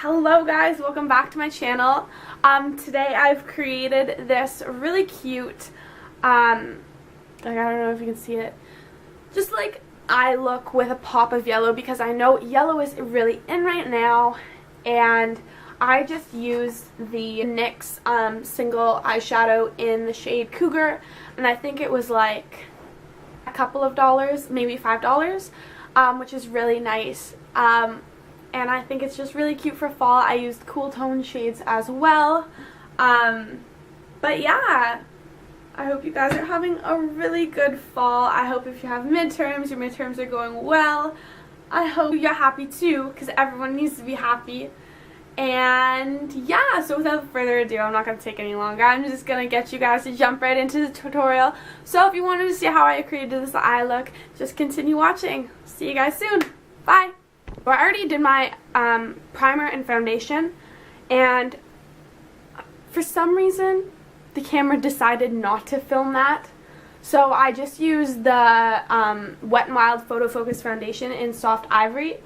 Hello guys, welcome back to my channel. Today I've created this really cute, I don't know if you can see it, just like eye look with a pop of yellow because I know yellow is really in right now, and I just used the NYX single eyeshadow in the shade Cougar, and I think it was like a couple of dollars, maybe $5, which is really nice. And I think it's just really cute for fall. I used cool tone shades as well. But yeah, I hope you guys are having a really good fall. I hope if you have midterms, your midterms are going well. I hope you're happy too, because everyone needs to be happy. And yeah, so without further ado, I'm not going to take any longer. I'm just going to get you guys to jump right into the tutorial. So if you wanted to see how I created this eye look, just continue watching. See you guys soon. Bye. Well, I already did my primer and foundation, and for some reason the camera decided not to film that, so I just used the Wet n Wild Photofocus foundation in Soft Ivory,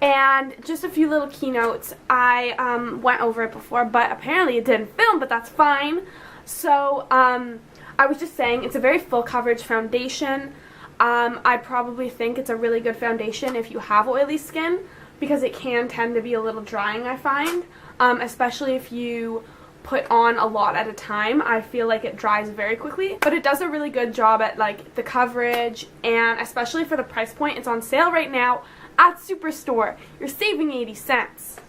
and just a few little keynotes. I went over it before, but apparently it didn't film, but that's fine. So I was just saying it's a very full coverage foundation. I probably think it's a really good foundation if you have oily skin, because it can tend to be a little drying, I find, especially if you put on a lot at a time. I feel like it dries very quickly, but it does a really good job at like the coverage, and especially for the price point. It's on sale right now at Superstore. You're saving 80 cents.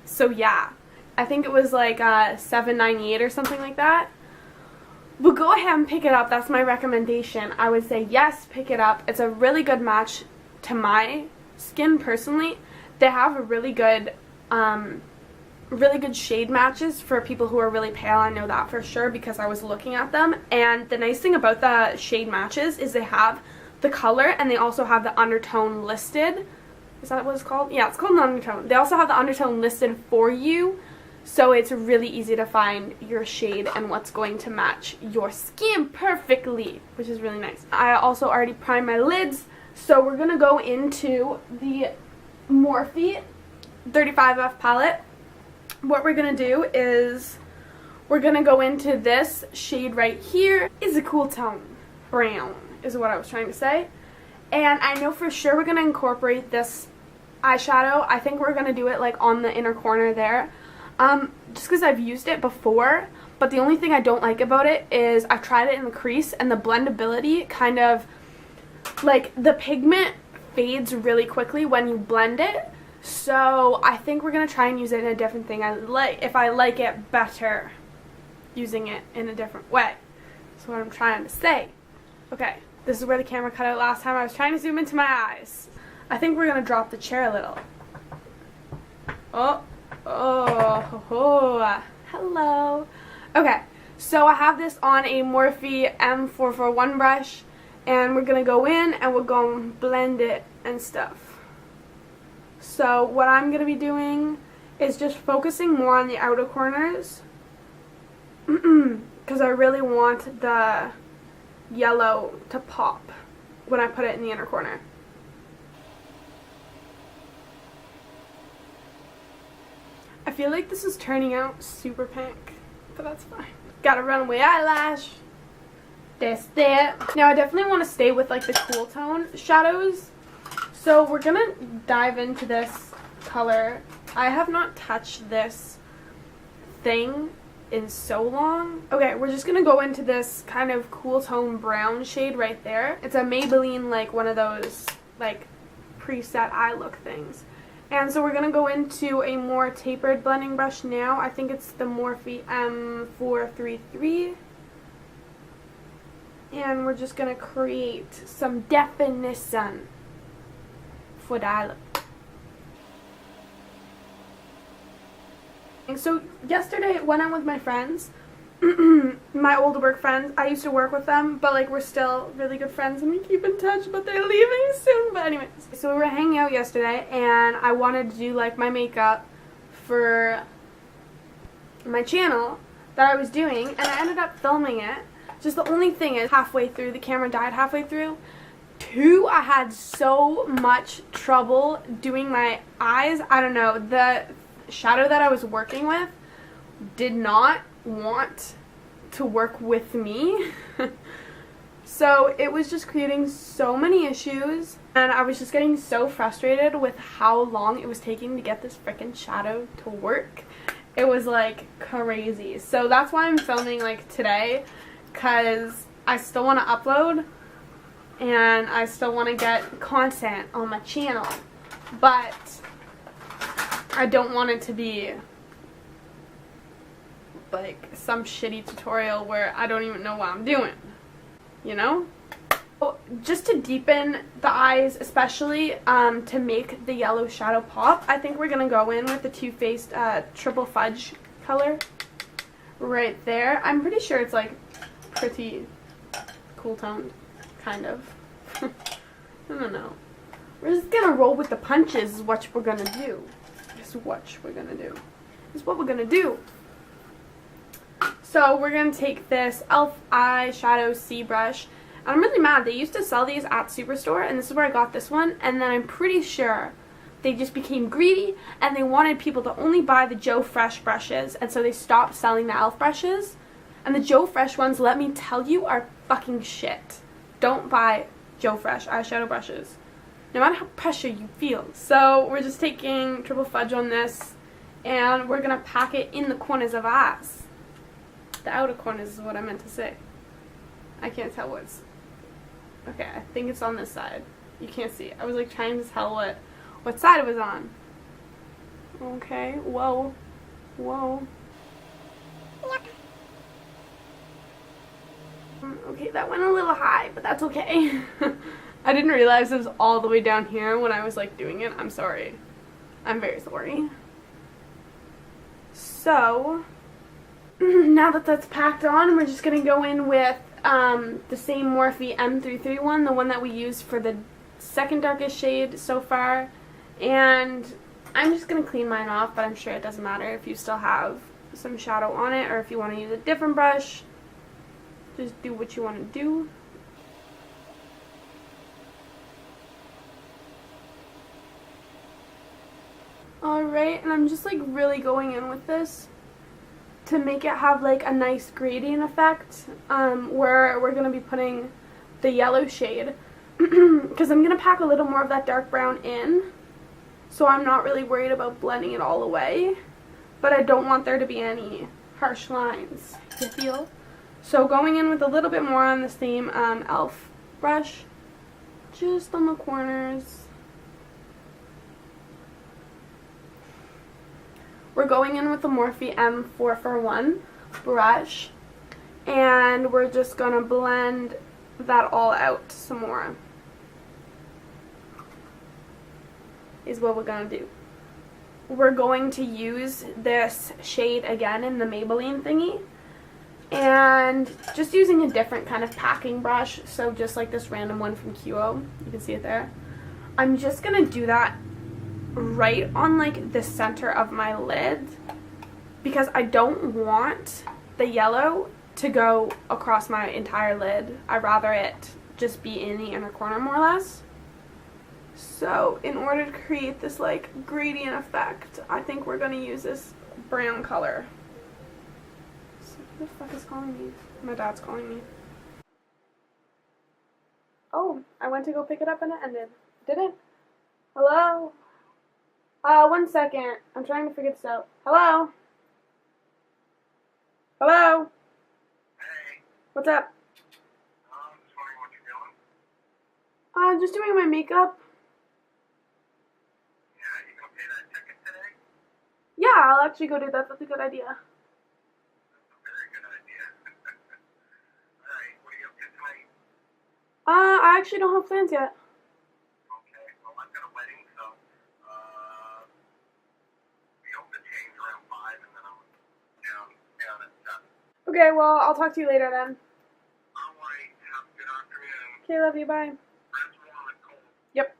So yeah, I think it was like $7.98 or something like that. But go ahead and pick it up. That's my recommendation. I would say yes, pick it up. It's a really good match to my skin personally. They have a really good shade matches for people who are really pale. I know that for sure because I was looking at them. And the nice thing about the shade matches is they have the color and they also have the undertone listed. Is that what it's called? Yeah, it's called an undertone. They also have the undertone listed for you. So it's really easy to find your shade and what's going to match your skin perfectly, which is really nice. I also already primed my lids, so we're going to go into the Morphe 35F palette. What we're going to do is we're going to go into this shade right here. It's a cool tone. Brown is what I was trying to say. And I know for sure we're going to incorporate this eyeshadow. I think we're going to do it like on the inner corner there. Just because I've used it before, but the only thing I don't like about it is I've tried it in the crease and the blendability kind of, like, the pigment fades really quickly when you blend it, so I think we're going to try and use it in a different thing. If I like it better using it in a different way. That's what I'm trying to say. Okay, this is where the camera cut out last time. I was trying to zoom into my eyes. I think we're going to drop the chair a little. Oh, hello. Okay, so I have this on a Morphe M441 brush, and we're going to go in and we're going to blend it and stuff. So what I'm going to be doing is just focusing more on the outer corners, because I really want the yellow to pop when I put it in the inner corner. I feel like this is turning out super pink, but that's fine. Got a runaway eyelash. That's that. Now I definitely want to stay with like the cool tone shadows. So we're gonna dive into this color. I have not touched this thing in so long. Okay, we're just gonna go into this kind of cool tone brown shade right there. It's a Maybelline, like one of those like preset eye look things. And so we're going to go into a more tapered blending brush now. I think it's the Morphe M433. And we're just going to create some definition for the eye look. And so yesterday when I'm with my friends, my old work friends, I used to work with them, but like we're still really good friends and we keep in touch, but they're leaving soon. But anyways, so we were hanging out yesterday and I wanted to do like my makeup for my channel that I was doing, and I ended up filming it. Just the only thing is halfway through, the camera died halfway through. Two, I had so much trouble doing my eyes. I don't know, shadow that I was working with did not want to work with me. So it was just creating so many issues, and I was just getting so frustrated with how long it was taking to get this freaking shadow to work. It was like crazy. So that's why I'm filming like today, because I still want to upload and I still want to get content on my channel, but I don't want it to be like some shitty tutorial where I don't even know what I'm doing, you know? Just to deepen the eyes, especially to make the yellow shadow pop, I think we're going to go in with the Too Faced Triple Fudge color right there. I'm pretty sure it's like pretty cool toned, kind of. I don't know. We're just going to roll with the punches is what we're going to do. Is what we're going to do. Is what we're going to do. So we're going to take this e.l.f. eyeshadow C brush. And I'm really mad. They used to sell these at Superstore, and this is where I got this one. And then I'm pretty sure they just became greedy, and they wanted people to only buy the Joe Fresh brushes. And so they stopped selling the e.l.f. brushes. And the Joe Fresh ones, let me tell you, are fucking shit. Don't buy Joe Fresh eyeshadow brushes, no matter how pressure you feel. So we're just taking Triple Fudge on this, and we're going to pack it in the corners of eyes. The outer corners is what I meant to say. I can't tell what's... Okay, I think it's on this side. You can't see. I was like trying to tell what side it was on. Okay, whoa. Whoa. Yep. Okay, that went a little high, but that's okay. I didn't realize it was all the way down here when I was like doing it. I'm sorry. I'm very sorry. So... now that that's packed on, we're just going to go in with the same Morphe M331, the one that we used for the second darkest shade so far. And I'm just going to clean mine off, but I'm sure it doesn't matter if you still have some shadow on it, or if you want to use a different brush. Just do what you want to do. Alright, and I'm just like really going in with this to make it have like a nice gradient effect, where we're going to be putting the yellow shade, because I'm going to pack a little more of that dark brown in, so I'm not really worried about blending it all away, but I don't want there to be any harsh lines, you feel? So going in with a little bit more on the same e.l.f. brush, just on the corners. We're going in with the Morphe M441 brush, and we're just going to blend that all out some more, is what we're going to do. We're going to use this shade again in the Maybelline thingy, and just using a different kind of packing brush, so just like this random one from QO, you can see it there. I'm just going to do that right on like the center of my lid, because I don't want the yellow to go across my entire lid. I'd rather it just be in the inner corner more or less. So in order to create this like gradient effect, I think we're going to use this brown color. So who the fuck is calling me? My dad's calling me. Oh, I went to go pick it up and it ended. Did it? Hello? 1 second. I'm trying to figure this out. Hello? Hello? Hey. What's up? Just wondering what you're doing. Just doing my makeup. Yeah, you gonna pay that ticket today? Yeah, I'll actually go do that. That's a good idea. That's a very good idea. Alright, what are you up to tonight? I actually don't have plans yet. Okay, well I've got a wedding, so we hope to change around 5 and then I'm down at 7. Okay, well, I'll talk to you later then. Alright, have a good afternoon. Okay, love you, bye. Rest warm and cold. Yep,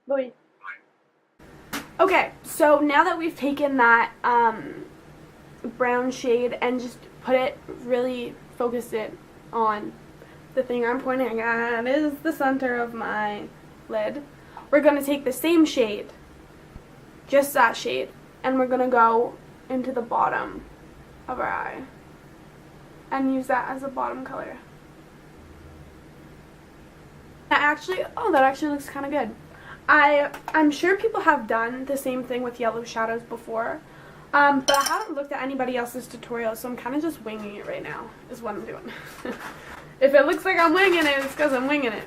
bye. Bye. Okay, so now that we've taken that brown shade and just put it, really focused it on the thing I'm pointing at is the center of my lid, we're going to take the same shade, just that shade, and we're gonna go into the bottom of our eye and use that as a bottom color. That actually looks kind of good. I'm sure people have done the same thing with yellow shadows before, but I haven't looked at anybody else's tutorial, so I'm kind of just winging it right now, is what I'm doing. If it looks like I'm winging it, it's because I'm winging it.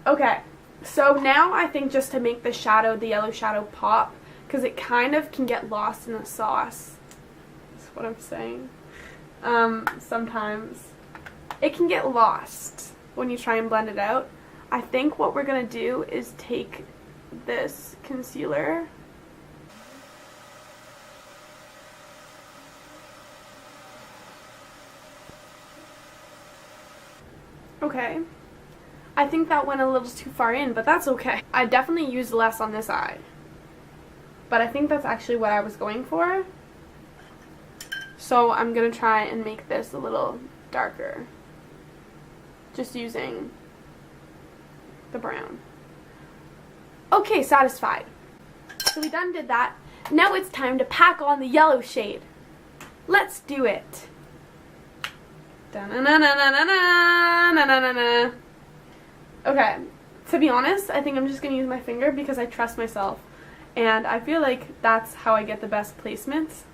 Okay, so now I think just to make the yellow shadow pop, because it kind of can get lost in the sauce. That's what I'm saying. Sometimes it can get lost when you try and blend it out. I think what we're going to do is take this concealer okay. I think that went a little too far in, but that's okay. I definitely used less on this eye, but I think that's actually what I was going for. So I'm going to try and make this a little darker, just using the brown. Okay, satisfied. So we done did that. Now it's time to pack on the yellow shade. Let's do it. Da-na-na-na-na-na-na-na-na-na. Okay, to be honest, I think I'm just going to use my finger because I trust myself. And I feel like that's how I get the best placements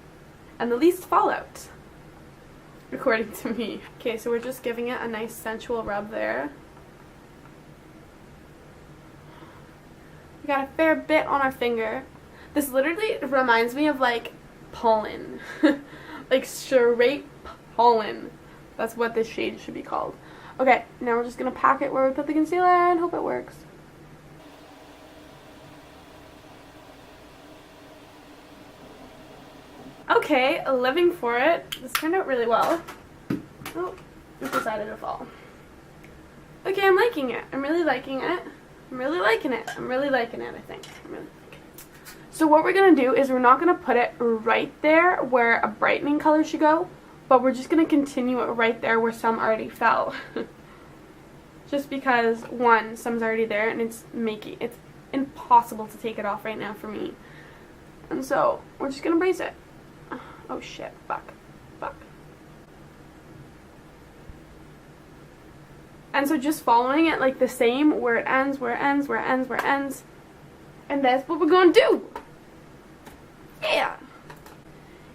and the least fallout, according to me. Okay, so we're just giving it a nice sensual rub there. We got a fair bit on our finger. This literally reminds me of like pollen. Like straight pollen. That's what this shade should be called. Okay, now we're just going to pack it where we put the concealer and hope it works. Okay, living for it. This turned out really well. Oh, it decided to fall. Okay, I'm liking it. I'm really liking it. I'm really liking it. I'm really liking it, I think. I'm really liking it. So what we're going to do is we're not going to put it right there where a brightening color should go, but we're just going to continue it right there where some already fell. Just because, one, some's already there and it's impossible to take it off right now for me. And so, we're just going to brace it. Oh shit, fuck. And so just following it like the same, where it ends, where it ends, where it ends, where it ends. And that's what we're going to do. Yeah.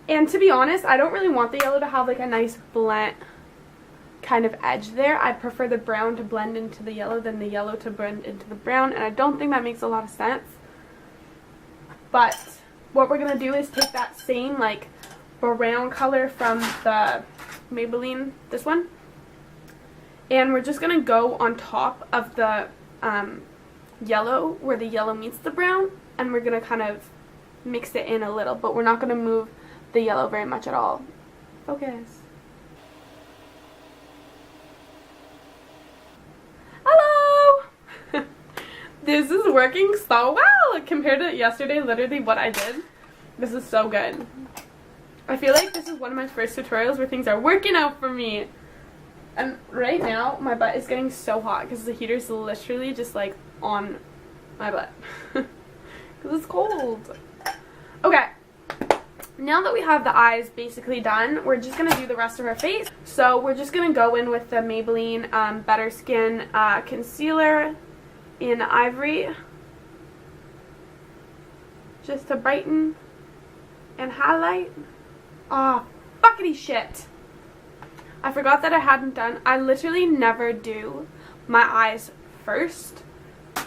And to be honest, I don't really want the yellow to have like a nice blunt kind of edge there. I prefer the brown to blend into the yellow than the yellow to blend into the brown. And I don't think that makes a lot of sense. But what we're going to do is take that same like brown color from the Maybelline, this one. And we're just going to go on top of the yellow, where the yellow meets the brown, and we're going to kind of mix it in a little, but we're not going to move the yellow very much at all. Focus. Hello! This is working so well compared to yesterday, literally what I did. This is so good. I feel like this is one of my first tutorials where things are working out for me. And right now, my butt is getting so hot because the heater is literally just like on my butt. Because it's cold. Okay. Now that we have the eyes basically done, we're just going to do the rest of our face. So we're just going to go in with the Maybelline Better Skin Concealer in Ivory. Just to brighten and highlight. Oh, fuckity shit. I forgot that I hadn't done, I literally never do my eyes first.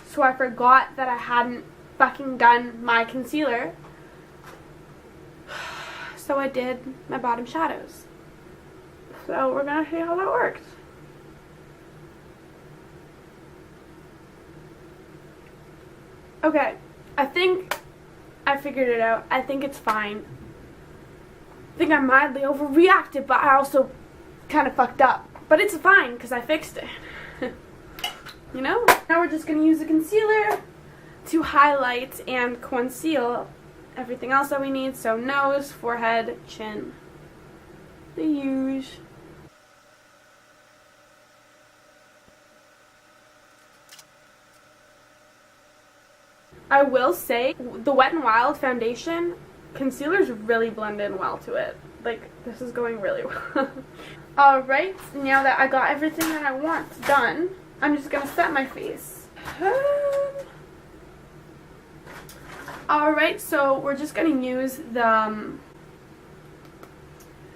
So I forgot that I hadn't fucking done my concealer. So I did my bottom shadows. So we're gonna see how that works. Okay, I think I figured it out. I think it's fine. I think I mildly overreacted, but I also kind of fucked up, but it's fine because I fixed it. You know? Now we're just going to use the concealer to highlight and conceal everything else that we need. So nose, forehead, chin. The huge. I will say the Wet n Wild foundation concealers really blend in well to it. Like, this is going really well. Alright, now that I got everything that I want done, I'm just going to set my face. Alright, so we're just going to use the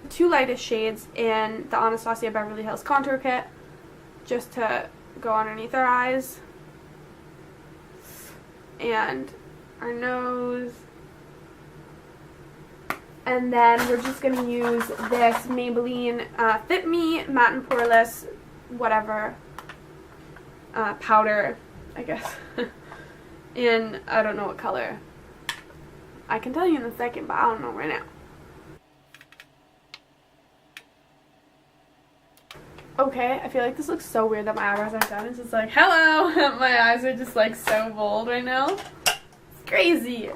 two lightest shades in the Anastasia Beverly Hills Contour Kit just to go underneath our eyes and our nose. And then we're just going to use this Maybelline Fit Me Matte and Poreless whatever powder, I guess, in I don't know what color. I can tell you in a second, but I don't know right now. Okay, I feel like this looks so weird that my eyebrows are done. It's just like, hello! My eyes are just like so bold right now. It's crazy.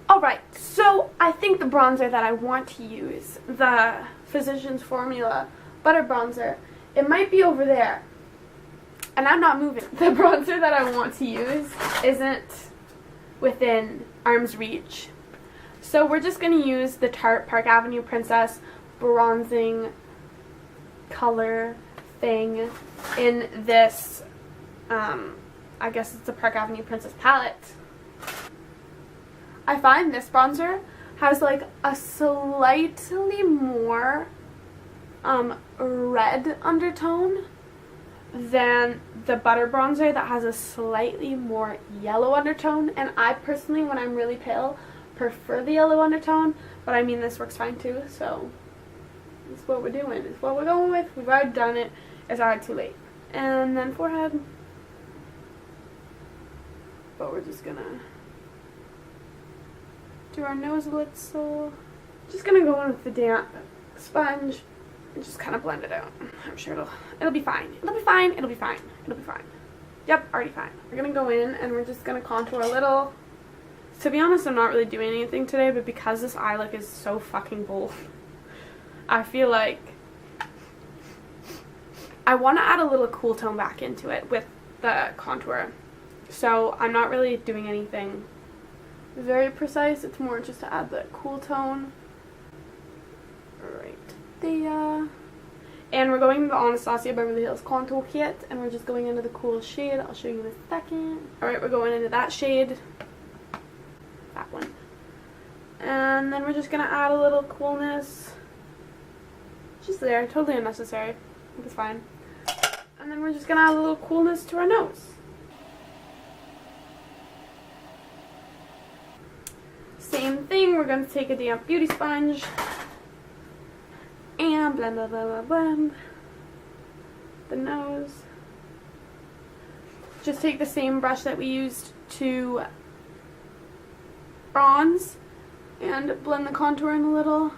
Alright, so I think the bronzer that I want to use, the Physicians Formula Butter Bronzer, it might be over there. And I'm not moving. The bronzer that I want to use isn't within arm's reach. So we're just going to use the Tarte Park Avenue Princess bronzing color thing in this, I guess it's the Park Avenue Princess palette. I find this bronzer has like a slightly more red undertone than the butter bronzer that has a slightly more yellow undertone, and I personally, when I'm really pale, prefer the yellow undertone, but I mean this works fine too, so that's what we're doing. It's what we're going with. We've already done it. It's already too late. And then forehead. But we're just gonna do our nose a little. Just gonna go in with the damp sponge and just kind of blend it out. I'm sure it'll be fine. It'll be fine. It'll be fine. It'll be fine. Yep, already fine. We're gonna go in and we're just gonna contour a little. To be honest, I'm not really doing anything today, but because this eye look is so fucking bold, I feel like I want to add a little cool tone back into it with the contour. So I'm not really doing anything very precise. It's more just to add the cool tone. Right there. And we're going to the Anastasia Beverly Hills Contour Kit, and we're just going into the cool shade. I'll show you in a second. Alright, we're going into that shade. That one. And then we're just going to add a little coolness. Just there, totally unnecessary. I think it's fine. And then we're just going to add a little coolness to our nose. Same thing, we're going to take a damp beauty sponge and blend, blend, blend, blend, blend the nose. Just take the same brush that we used to bronze and blend the contour in a little.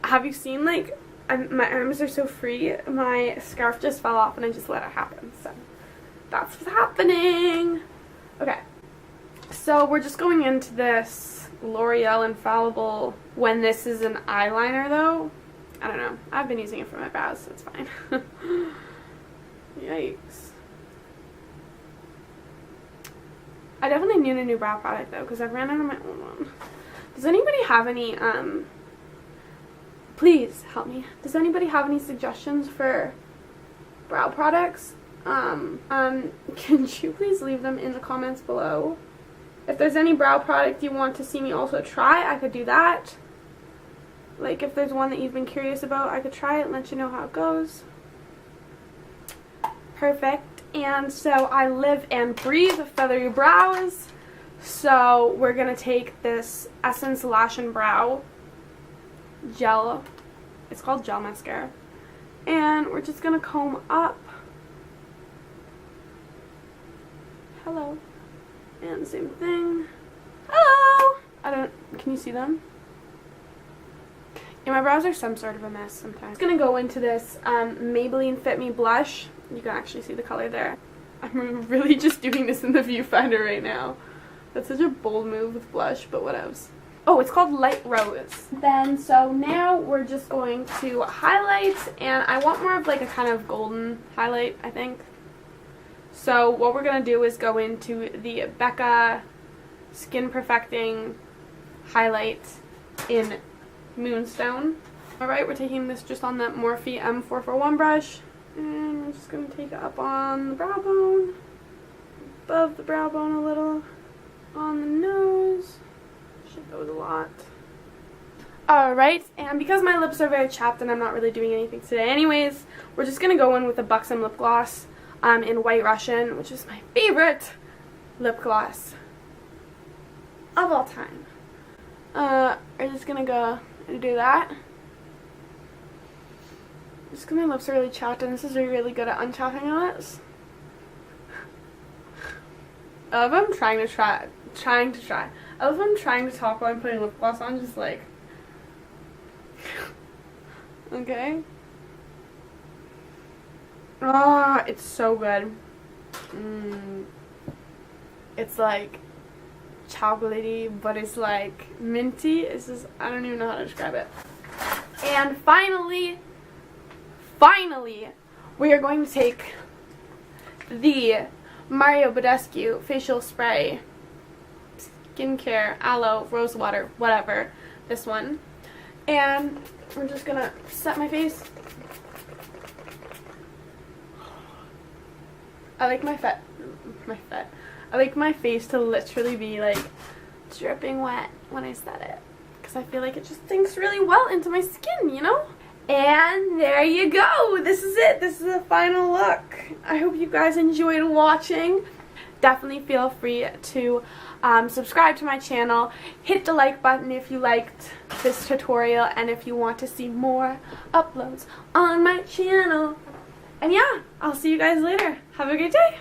Have you seen, like, my arms are so free, my scarf just fell off and I just let it happen, so that's what's happening. Okay, so we're just going into this L'Oreal Infallible. When this is an eyeliner though, I don't know, I've been using it for my brows, so it's fine. Yikes. I definitely need a new brow product though, because I've ran out of my old one. Does anybody have any, please help me. Does anybody have any suggestions for brow products? Can you please leave them in the comments below? If there's any brow product you want to see me also try, I could do that. Like, if there's one that you've been curious about, I could try it and let you know how it goes. Perfect. And so I live and breathe feathery brows. So we're going to take this Essence Lash and Brow gel. It's called gel mascara. And we're just going to comb up. Hello. And same thing. Hello! Can you see them? Yeah, my brows are some sort of a mess sometimes. I'm going to go into this Maybelline Fit Me Blush. You can actually see the color there. I'm really just doing this in the viewfinder right now. That's such a bold move with blush, but what else? Oh, it's called Light Rose. Then, so now we're just going to highlight, and I want more of like a kind of golden highlight, I think. So what we're going to do is go into the Becca Skin Perfecting highlight in Moonstone. Alright, we're taking this just on that Morphe M441 brush. And we're just going to take it up on the brow bone, above the brow bone a little, on the nose. Shit, that was a lot. Alright, and because my lips are very chapped and I'm not really doing anything today anyways, we're just going to go in with a Buxom lip gloss in White Russian, which is my favorite lip gloss of all time. I'm just going to go and do that. Just because my lips are really chapped and this is really good at unchapping my lips. I love I'm trying to I love I'm trying to talk while I'm putting lip gloss on, just like okay. Ah, it's so good. It's like chocolatey, but it's like minty. It's just, I don't even know how to describe it. And finally, we are going to take the Mario Badescu facial spray, skincare, aloe, rose water, whatever, this one. And we're just gonna set my face. I like I like my face to literally be like dripping wet when I set it, because I feel like it just sinks really well into my skin, you know? And there you go. This is it. This is the final look. I hope you guys enjoyed watching. Definitely feel free to subscribe to my channel. Hit the like button if you liked this tutorial and if you want to see more uploads on my channel. And yeah, I'll see you guys later. Have a great day.